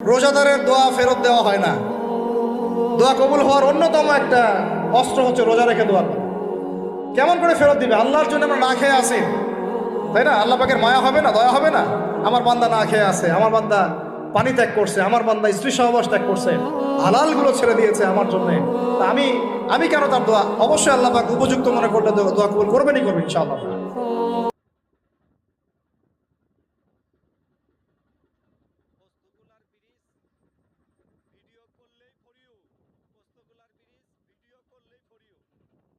রোজাদারের দোয়া ফেরত দেওয়া হয় না। দোয়া কবুল হওয়ার অন্যতম একটা অস্ত্র হচ্ছে রোজা রেখে দোয়া করা। কেমন করে ফেরত দিবে? আল্লাহর জন্য আমরা না খেয়ে আসি, তাই না? আল্লাহ পাকের মায়া হবে না, দয়া হবে না? আমার বান্দা না খেয়ে আছে, আমার বান্দা পানি ত্যাগ করছে, আমার বান্দা স্ত্রী সহবাস ত্যাগ করছে, হালালগুলো ছেড়ে দিয়েছে আমার জন্য। তা আমি আমি কেন তার দোয়া? অবশ্যই আল্লাহ পাক উপযুক্ত মনে করলে দোয়া কবুল করবেনই করবেন ইনশাআল্লাহ। পোস্তগুলার ব্রিজ ভিডিও করলেই ফর ইউ। পোস্তগুলার ব্রিজ ভিডিও করলেই ফর ইউ।